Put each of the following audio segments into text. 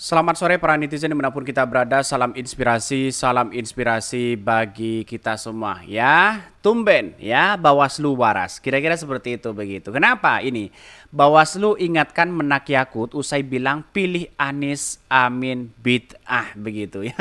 Selamat sore para netizen dimanapun kita berada, salam inspirasi bagi kita semua ya. Tumben ya Bawaslu waras, kira-kira seperti itu begitu. Kenapa ini? Bawaslu ingatkan Menak Yakut usai bilang pilih Anies Amin bid'ah begitu ya.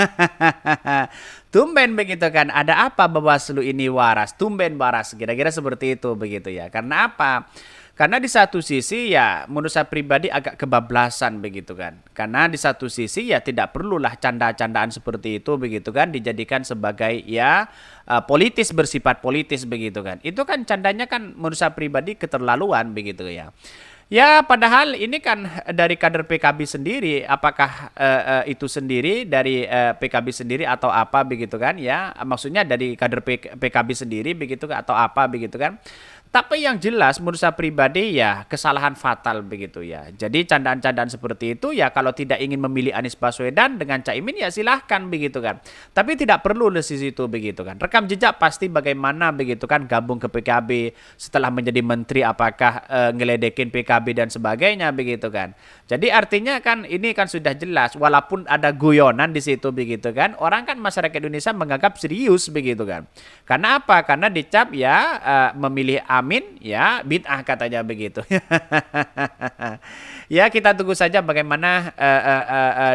Tumben begitu kan, ada apa Bawaslu ini waras, tumben waras, kira-kira seperti itu begitu ya. Karena apa? Karena di satu sisi ya menurut saya pribadi agak kebablasan begitu kan. Karena di satu sisi ya tidak perlulah canda-candaan seperti itu begitu kan dijadikan sebagai ya politis bersifat politis begitu kan. Itu kan candanya kan menurut saya pribadi keterlaluan begitu ya. Ya, padahal ini kan dari kader PKB sendiri, apakah itu sendiri dari PKB sendiri atau apa begitu kan ya? Maksudnya dari kader PKB sendiri begitu kan, atau apa begitu kan? Tapi yang jelas menurut saya pribadi ya kesalahan fatal begitu ya. Jadi candaan-candaan seperti itu ya kalau tidak ingin memilih Anies Baswedan dengan Caimin ya silahkan begitu kan. Tapi tidak perlu di situ begitu kan. Rekam jejak pasti bagaimana begitu kan gabung ke PKB setelah menjadi menteri apakah ngeledekin PKB dan sebagainya begitu kan. Jadi artinya kan ini kan sudah jelas walaupun ada guyonan di situ begitu kan. Orang kan masyarakat Indonesia menganggap serius begitu kan. Karena apa? Karena dicap ya memilih Amin ya bid'ah katanya begitu. Ya kita tunggu saja bagaimana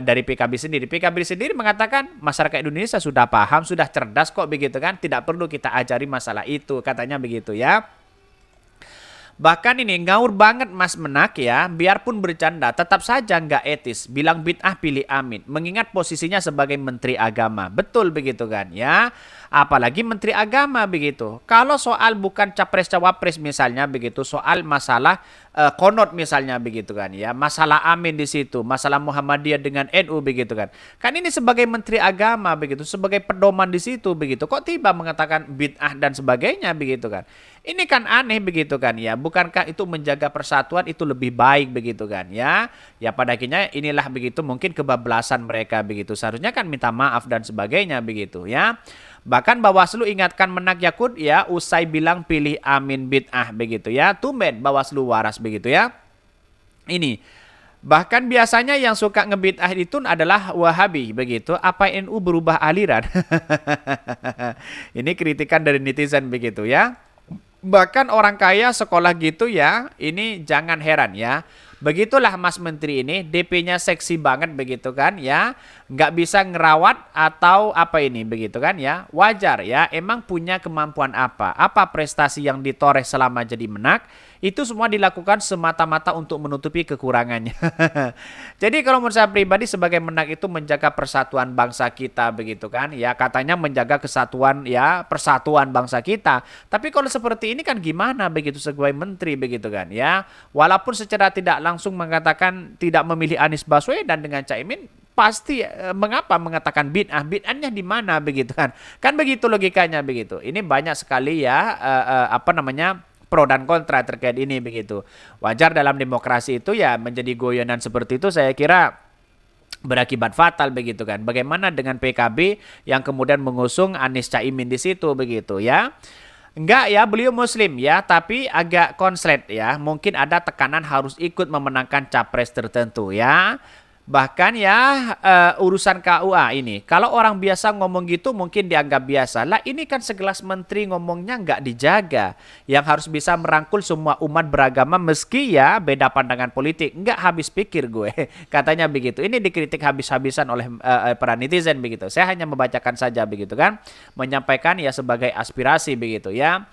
dari PKB sendiri. PKB sendiri mengatakan masyarakat Indonesia sudah paham, sudah cerdas kok begitu kan. Tidak perlu kita ajari masalah itu katanya begitu ya. Bahkan ini ngawur banget Mas Menak ya, biarpun bercanda tetap saja nggak etis. Bilang bid'ah pilih Amin, mengingat posisinya sebagai Menteri Agama. Betul begitu kan ya. Apalagi Menteri Agama begitu. Kalau soal bukan capres-cawapres misalnya begitu, soal masalah konot misalnya begitu kan ya. Masalah Amin di situ, masalah Muhammadiyah dengan NU begitu kan. Kan ini sebagai Menteri Agama begitu, sebagai pedoman di situ begitu. Kok tiba mengatakan bid'ah dan sebagainya begitu kan. Ini kan aneh begitu kan ya. Bukankah itu menjaga persatuan itu lebih baik begitu kan ya. Ya pada akhirnya inilah begitu mungkin kebablasan mereka begitu. Seharusnya kan minta maaf dan sebagainya begitu ya. Bahkan Bawaslu ingatkan Menak Yakut ya usai bilang pilih Amin bid'ah begitu ya. Tumben Bawaslu waras begitu ya. Ini bahkan biasanya yang suka ngebid'ah itu adalah Wahabi begitu. Apa NU berubah aliran? Ini kritikan dari netizen begitu ya. Bahkan orang kaya sekolah gitu ya, ini jangan heran ya. Begitulah Mas Menteri ini, DP-nya seksi banget begitu kan ya. Nggak bisa ngerawat atau apa ini begitu kan ya. Wajar ya, emang punya kemampuan apa? Apa prestasi yang ditoreh selama jadi Menak? Itu semua dilakukan semata-mata untuk menutupi kekurangannya. Jadi kalau menurut saya pribadi sebagai Menak itu menjaga persatuan bangsa kita begitu kan. Ya katanya menjaga kesatuan ya persatuan bangsa kita. Tapi kalau seperti ini kan gimana begitu sebagai menteri begitu kan ya. Walaupun secara tidak langsung mengatakan tidak memilih Anies Baswedan dengan Caimin, pasti mengapa mengatakan bid'ah? Bid'ahnya di mana begitu kan? Kan begitu logikanya begitu. Ini banyak sekali ya apa namanya pro dan kontra terkait ini begitu. Wajar dalam demokrasi itu ya menjadi goyonan seperti itu saya kira berakibat fatal begitu kan. Bagaimana dengan PKB yang kemudian mengusung Anies Caimin di situ begitu ya. Enggak ya, beliau muslim ya, tapi agak konslet ya. Mungkin ada tekanan harus ikut memenangkan capres tertentu ya. Bahkan ya urusan KUA ini. Kalau orang biasa ngomong gitu mungkin dianggap biasa. Lah ini kan segelas menteri ngomongnya nggak dijaga. Yang harus bisa merangkul semua umat beragama meski ya beda pandangan politik. Nggak habis pikir gue. Katanya begitu. Ini dikritik habis-habisan oleh para netizen begitu. Saya hanya membacakan saja begitu kan. Menyampaikan ya sebagai aspirasi begitu ya.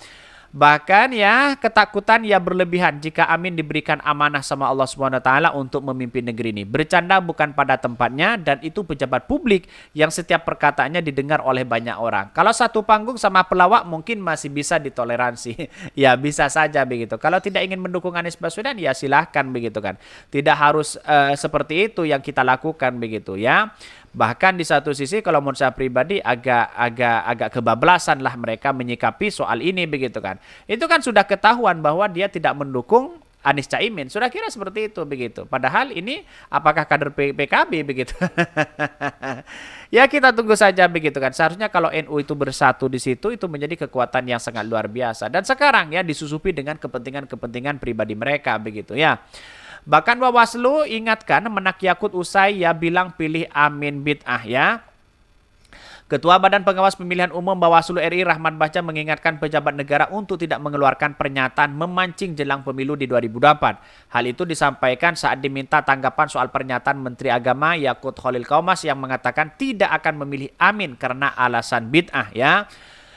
Bahkan ya ketakutan ya berlebihan jika Amin diberikan amanah sama Allah Subhanahu wa taala untuk memimpin negeri ini. Bercanda bukan pada tempatnya dan itu pejabat publik yang setiap perkataannya didengar oleh banyak orang. Kalau satu panggung sama pelawak mungkin masih bisa ditoleransi. Ya bisa saja begitu. Kalau tidak ingin mendukung Anies Baswedan ya silahkan begitu kan. Tidak harus seperti itu yang kita lakukan begitu ya. Bahkan di satu sisi kalau menurut saya pribadi agak kebablasan lah mereka menyikapi soal ini begitu kan. Itu kan sudah ketahuan bahwa dia tidak mendukung Anies Caimin. Sudah kira seperti itu begitu. Padahal ini apakah kader PKB begitu. Ya kita tunggu saja begitu kan. Seharusnya kalau NU itu bersatu di situ itu menjadi kekuatan yang sangat luar biasa. Dan sekarang ya disusupi dengan kepentingan-kepentingan pribadi mereka begitu ya. Bahkan Bawaslu ingatkan Menak Yakut usai ya bilang pilih Amin bid'ah ya. Ketua Badan Pengawas Pemilihan Umum Bawaslu RI Rahmat Bahca mengingatkan pejabat negara untuk tidak mengeluarkan pernyataan memancing jelang pemilu di 2024. Hal itu disampaikan saat diminta tanggapan soal pernyataan Menteri Agama Yakut Khalil Qaumas yang mengatakan tidak akan memilih Amin karena alasan bid'ah ya.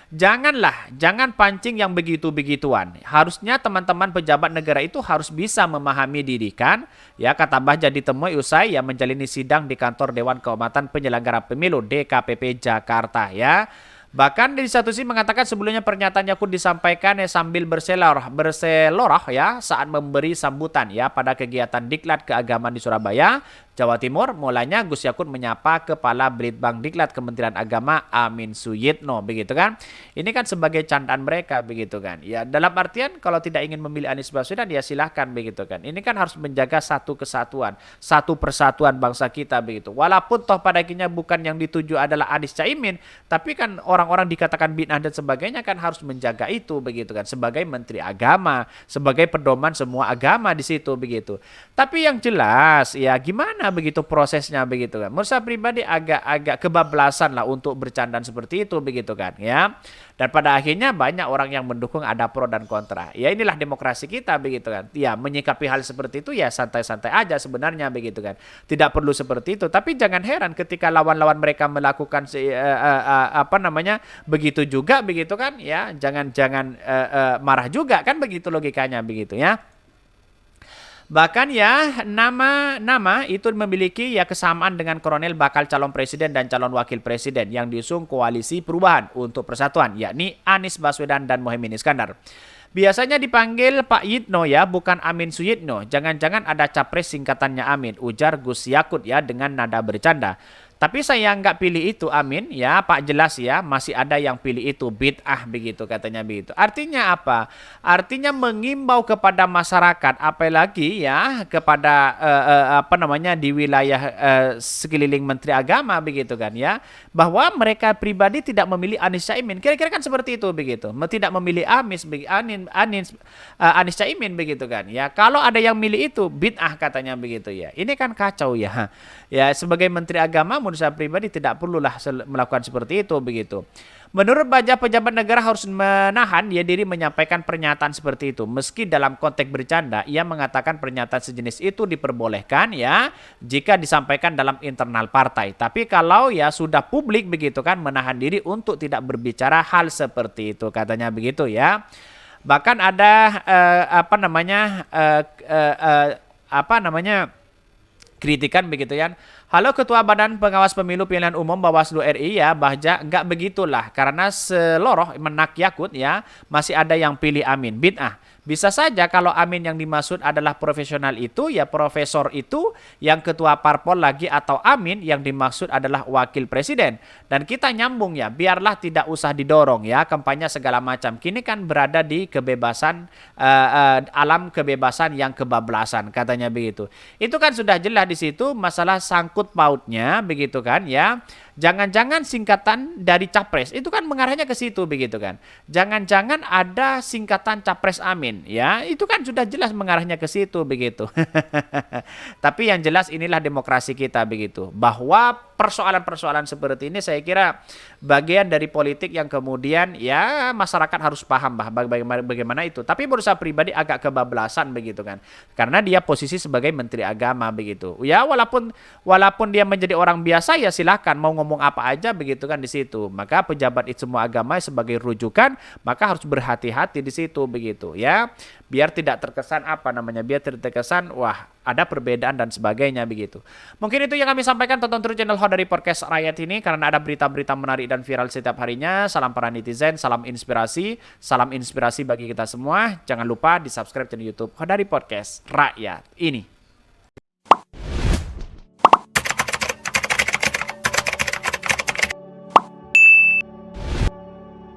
Jangan pancing yang begitu-begituan. Harusnya teman-teman pejabat negara itu harus bisa memahami didikan. Ya, kata Bahja ditemui usai yang menjalani sidang di kantor Dewan Kehormatan Penyelenggara Pemilu DKPP Jakarta ya. Bahkan di satu sisi mengatakan sebelumnya pernyataan Yakut disampaikan sambil berseloroh ya saat memberi sambutan ya pada kegiatan Diklat Keagamaan di Surabaya, Jawa Timur. Mulanya Gus Yakut menyapa Kepala Balitbang Diklat Kementerian Agama Amin Suyitno begitu kan. Ini kan sebagai candaan mereka begitu kan. Ya dalam artian kalau tidak ingin memilih Anies Baswedan ya silahkan begitu kan. Ini kan harus menjaga satu kesatuan, satu persatuan bangsa kita begitu. Walaupun toh pada akhirnya bukan yang dituju adalah Anies Caimin, tapi kan orang-orang dikatakan bid'ah dan sebagainya kan harus menjaga itu begitu kan sebagai Menteri Agama, sebagai pedoman semua agama di situ begitu. Tapi yang jelas ya gimana begitu prosesnya begitu kan. Menurut saya pribadi agak kebablasan lah untuk bercandaan seperti itu begitu kan ya. Dan pada akhirnya banyak orang yang mendukung, ada pro dan kontra. Ya inilah demokrasi kita begitu kan. Ya menyikapi hal seperti itu ya santai-santai aja sebenarnya begitu kan. Tidak perlu seperti itu. Tapi jangan heran ketika lawan-lawan mereka melakukan begitu juga begitu kan ya. Jangan marah juga kan begitu logikanya begitu ya. Bahkan ya nama itu memiliki ya kesamaan dengan kolonel bakal calon presiden dan calon wakil presiden yang diusung Koalisi Perubahan untuk Persatuan, yakni Anies Baswedan dan Muhaimin Iskandar. Biasanya dipanggil Pak Yitno ya, bukan Amin Suyitno. Jangan-jangan ada capres singkatannya Amin, ujar Gus Yakut ya dengan nada bercanda. Tapi saya nggak pilih itu Amin ya Pak, jelas ya masih ada yang pilih itu bid'ah begitu katanya begitu. Artinya apa? Artinya mengimbau kepada masyarakat apalagi ya kepada di wilayah sekeliling Menteri Agama begitu kan ya, bahwa mereka pribadi tidak memilih Anies Caimin. Kira-kira kan seperti itu begitu. Tidak memilih Anies Caimin begitu kan ya. Kalau ada yang milih itu bid'ah katanya begitu ya. Ini kan kacau ya. Ya sebagai Menteri Agama menurut saya pribadi tidak perlulah melakukan seperti itu begitu. Menurut Bahja, pejabat negara harus menahan diri menyampaikan pernyataan seperti itu. Meski dalam konteks bercanda, ia mengatakan pernyataan sejenis itu diperbolehkan ya jika disampaikan dalam internal partai. Tapi kalau ya sudah publik begitu kan, menahan diri untuk tidak berbicara hal seperti itu katanya begitu ya. Bahkan ada kritikan begitu ya. Halo Ketua Badan Pengawas Pemilu Pemilihan Umum Bawaslu RI ya, Bahja, enggak begitulah karena seloroh Menak Yakut ya masih ada yang pilih Amin bid'ah. Bisa saja kalau Amin yang dimaksud adalah profesional itu ya profesor itu yang ketua parpol lagi, atau Amin yang dimaksud adalah wakil presiden. Dan kita nyambung ya, biarlah tidak usah didorong ya kampanye segala macam. Kini kan berada di kebebasan alam kebebasan yang kebablasan katanya begitu. Itu kan sudah jelas di situ masalah sangkut pautnya begitu kan ya. Jangan-jangan singkatan dari capres itu kan mengarahnya ke situ begitu kan. Jangan-jangan ada singkatan capres Amin ya, itu kan sudah jelas mengarahnya ke situ begitu. Tapi yang jelas inilah demokrasi kita begitu. Bahwa persoalan-persoalan seperti ini saya kira bagian dari politik yang kemudian ya masyarakat harus paham bagaimana itu. Tapi menurut saya pribadi agak kebablasan begitu kan. Karena dia posisi sebagai Menteri Agama begitu. Ya walaupun dia menjadi orang biasa ya silahkan mau ngomong apa aja begitu kan di situ. Maka pejabat itu semua agama sebagai rujukan maka harus berhati-hati di situ begitu ya. Biar tidak terkesan biar tidak terkesan wah ada perbedaan dan sebagainya begitu. Mungkin itu yang kami sampaikan. Tonton terus channel Hot dari Podcast Rakyat ini karena ada berita-berita menarik dan viral setiap harinya. Salam para netizen, salam inspirasi bagi kita semua. Jangan lupa di subscribe channel YouTube Hot dari Podcast Rakyat ini.